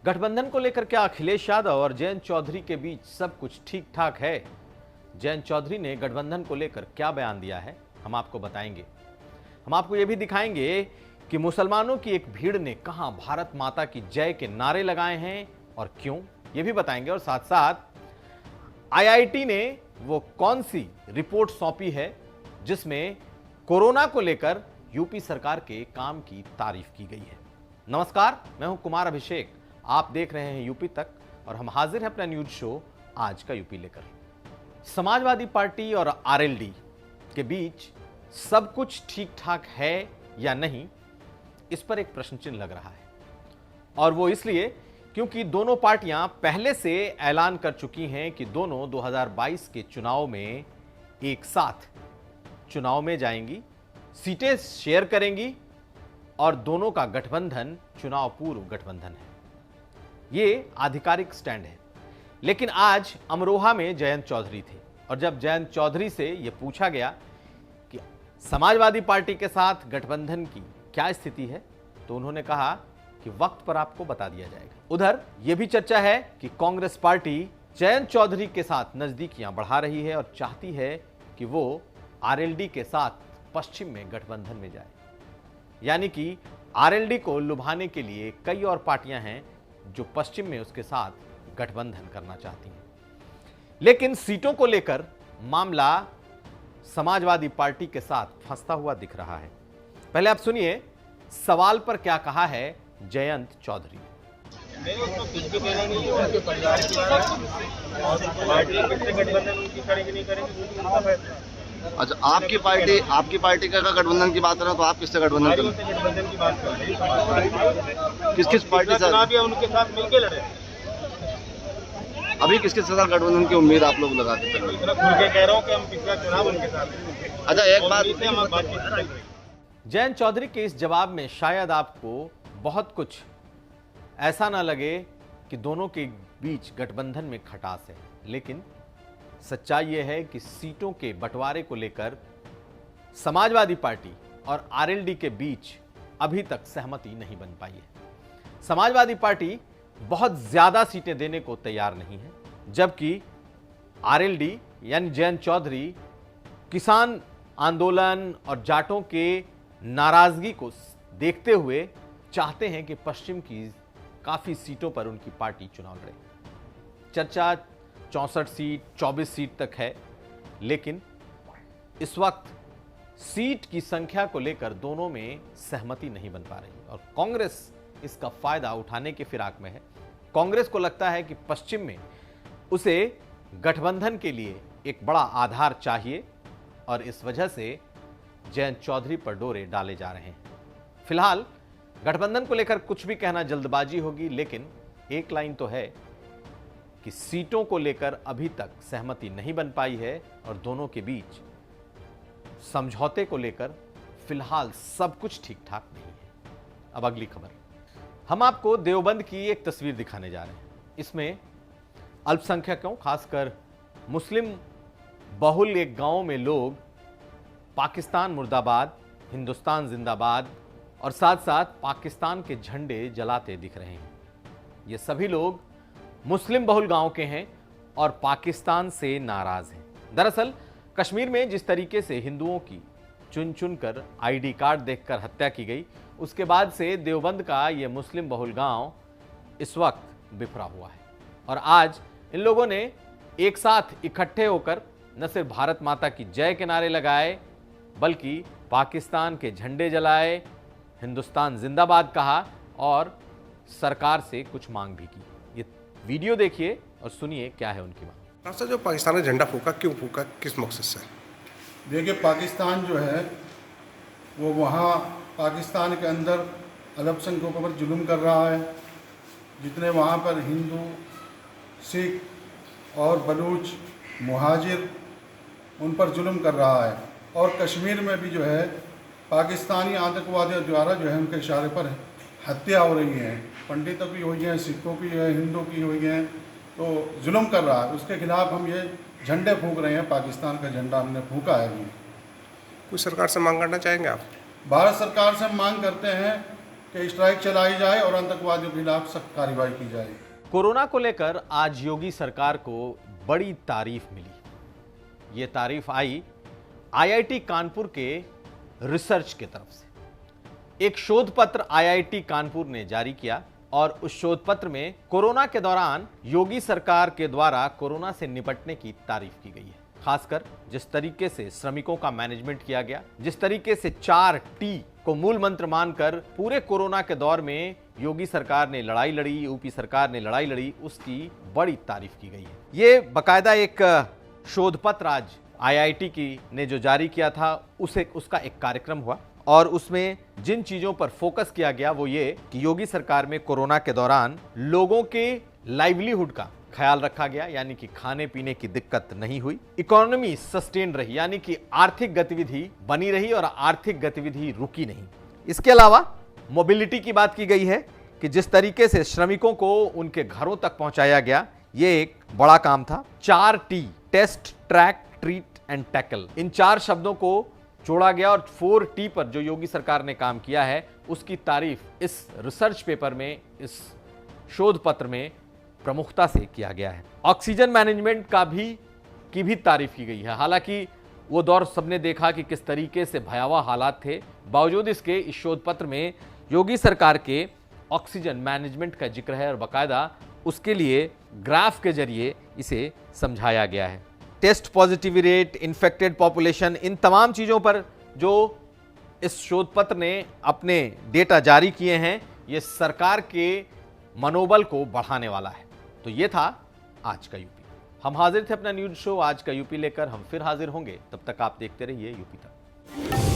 गठबंधन को लेकर क्या अखिलेश यादव और जयंत चौधरी के बीच सब कुछ ठीक ठाक है? जयंत चौधरी ने गठबंधन को लेकर क्या बयान दिया है, हम आपको बताएंगे। हम आपको यह भी दिखाएंगे कि मुसलमानों की एक भीड़ ने कहां भारत माता की जय के नारे लगाए हैं और क्यों, यह भी बताएंगे। और साथ साथ आईआईटी ने वो कौन सी रिपोर्ट सौंपी है जिसमें कोरोना को लेकर यूपी सरकार के काम की तारीफ की गई है। नमस्कार, मैं हूं कुमार अभिषेक, आप देख रहे हैं यूपी तक और हम हाजिर हैं अपना न्यूज शो आज का यूपी लेकर। समाजवादी पार्टी और आरएलडी के बीच सब कुछ ठीक ठाक है या नहीं, इस पर एक प्रश्न चिन्ह लग रहा है। और वो इसलिए क्योंकि दोनों पार्टियां पहले से ऐलान कर चुकी हैं कि दोनों 2022 के चुनाव में एक साथ चुनाव में जाएंगी, सीटें शेयर करेंगी और दोनों का गठबंधन चुनाव पूर्व गठबंधन है। ये आधिकारिक स्टैंड है। लेकिन आज अमरोहा में जयंत चौधरी थे और जब जयंत चौधरी से यह पूछा गया कि समाजवादी पार्टी के साथ गठबंधन की क्या स्थिति है, तो उन्होंने कहा कि वक्त पर आपको बता दिया जाएगा। उधर यह भी चर्चा है कि कांग्रेस पार्टी जयंत चौधरी के साथ नजदीकियां बढ़ा रही है और चाहती है कि वो आरएलडी के साथ पश्चिम में गठबंधन में जाए। यानी कि आरएलडी को लुभाने के लिए कई और पार्टियां हैं जो पश्चिम में उसके साथ गठबंधन करना चाहती हैं। लेकिन सीटों को लेकर मामला समाजवादी पार्टी के साथ फंसता हुआ दिख रहा है। पहले आप सुनिए सवाल पर क्या कहा है जयंत चौधरी। अच्छा, आपकी पार्टी का गठबंधन की बात कर रहे हो, तो आप किससे गठबंधन की बात कर रहे हैं? किस पार्टी से? उनके साथ मिलकर लड़े। अभी किसके साथ गठबंधन की उम्मीद आप लोग लगाते थे? खुल के कह रहा हूं कि हम पिछला चुनाव उनके साथ हैं। अच्छा, एक बात, जयंत चौधरी के इस जवाब में शायद आपको बहुत कुछ ऐसा ना लगे कि दोनों के बीच गठबंधन में खटास है, लेकिन सच्चाई यह है कि सीटों के बंटवारे को लेकर समाजवादी पार्टी और आरएलडी के बीच अभी तक सहमति नहीं बन पाई है। समाजवादी पार्टी बहुत ज्यादा सीटें देने को तैयार नहीं है, जबकि आरएलडी यानी जयंत चौधरी किसान आंदोलन और जाटों के नाराजगी को देखते हुए चाहते हैं कि पश्चिम की काफी सीटों पर उनकी पार्टी चुनाव लड़े। चर्चा 64 सीट 24 सीट तक है, लेकिन इस वक्त सीट की संख्या को लेकर दोनों में सहमति नहीं बन पा रही और कांग्रेस इसका फायदा उठाने के फिराक में है। कांग्रेस को लगता है कि पश्चिम में उसे गठबंधन के लिए एक बड़ा आधार चाहिए और इस वजह से जयंत चौधरी पर डोरे डाले जा रहे हैं। फिलहाल गठबंधन को लेकर कुछ भी कहना जल्दबाजी होगी, लेकिन एक लाइन तो है कि सीटों को लेकर अभी तक सहमति नहीं बन पाई है और दोनों के बीच समझौते को लेकर फिलहाल सब कुछ ठीक ठाक नहीं है। अब अगली खबर, हम आपको देवबंद की एक तस्वीर दिखाने जा रहे हैं। इसमें अल्पसंख्यकों, खासकर मुस्लिम बहुल एक गांव में लोग पाकिस्तान मुर्दाबाद, हिंदुस्तान जिंदाबाद और साथ साथ पाकिस्तान के झंडे जलाते दिख रहे हैं। ये सभी लोग मुस्लिम बहुल गांव के हैं और पाकिस्तान से नाराज हैं। दरअसल कश्मीर में जिस तरीके से हिंदुओं की चुन चुनकर आईडी कार्ड देखकर हत्या की गई, उसके बाद से देवबंद का यह मुस्लिम बहुल गांव इस वक्त बिखरा हुआ है और आज इन लोगों ने एक साथ इकट्ठे होकर न सिर्फ भारत माता की जय के नारे लगाए, बल्कि पाकिस्तान के झंडे जलाए, हिंदुस्तान जिंदाबाद कहा और सरकार से कुछ मांग भी की। ये वीडियो देखिए और सुनिए क्या है उनकी मांग। सर, जो पाकिस्तान ने झंडा फूका, क्यों फूका, किस मकसद से? देखिए, पाकिस्तान जो है वो वहाँ पाकिस्तान के अंदर अल्पसंख्यकों पर जुल्म कर रहा है। जितने वहाँ पर हिंदू, सिख और बलूच मुहाजिर, उन पर जुल्म कर रहा है। और कश्मीर में भी जो है पाकिस्तानी आतंकवादियों द्वारा जो है उनके इशारे पर हत्या हो रही है। पंडितों की हुई हैं, सिखों की है, हिंदू की हुई हैं, तो जुल्म कर रहा है। उसके खिलाफ हम ये झंडे फूंक रहे हैं। पाकिस्तान का झंडा हमने फूंका है। कुछ सरकार से मांग करना चाहेंगे आप? भारत सरकार से हम मांग करते हैं कि स्ट्राइक चलाई जाए और आतंकवादियों के खिलाफ सख्त कार्रवाई की जाए। कोरोना को लेकर आज योगी सरकार को बड़ी तारीफ मिली। ये तारीफ आई आईआईटी कानपुर के रिसर्च की तरफ से। एक शोध पत्र आईआईटी कानपुर ने जारी किया और उस शोध पत्र में कोरोना के दौरान योगी सरकार के द्वारा कोरोना से निपटने की तारीफ की गई है। खासकर जिस तरीके से श्रमिकों का मैनेजमेंट किया गया, जिस तरीके से 4T को मूल मंत्र मानकर पूरे कोरोना के दौर में योगी सरकार ने लड़ाई लड़ी, यूपी सरकार ने लड़ाई लड़ी, उसकी बड़ी तारीफ की गई है। ये बकायदा एक शोध पत्र आज आईआईटी की ने जो जारी किया था उसका एक कार्यक्रम हुआ और उसमें जिन चीजों पर फोकस किया गया वो ये कि योगी सरकार में कोरोना के दौरान लोगों के लाइवलीहुड का ख्याल रखा गया, यानी कि खाने पीने की दिक्कत नहीं हुई। इकोनॉमी सस्टेन रही, यानी कि आर्थिक गतिविधि बनी रही और आर्थिक गतिविधि रुकी नहीं। इसके अलावा मोबिलिटी की बात की गई है कि जिस तरीके से श्रमिकों को उनके घरों तक पहुंचाया गया, ये एक बड़ा काम था। 4T, test, track, treat and tackle, इन 4 शब्दों को जोड़ा गया और 4T पर जो योगी सरकार ने काम किया है उसकी तारीफ इस रिसर्च पेपर में, इस शोध पत्र में प्रमुखता से किया गया है। ऑक्सीजन मैनेजमेंट की भी तारीफ की गई है। हालांकि वो दौर सबने देखा कि किस तरीके से भयावह हालात थे, बावजूद इसके इस शोध पत्र में योगी सरकार के ऑक्सीजन मैनेजमेंट का जिक्र है और बाकायदा उसके लिए ग्राफ के जरिए इसे समझाया गया है। Test positivity rate, infected population, इन तमाम चीज़ों पर जो इस शोध पत्र ने अपने डेटा जारी किए हैं, ये सरकार के मनोबल को बढ़ाने वाला है। तो ये था आज का यूपी। हम हाजिर थे अपना न्यूज़ शो आज का यूपी लेकर। हम फिर हाजिर होंगे, तब तक आप देखते रहिए यूपी तक।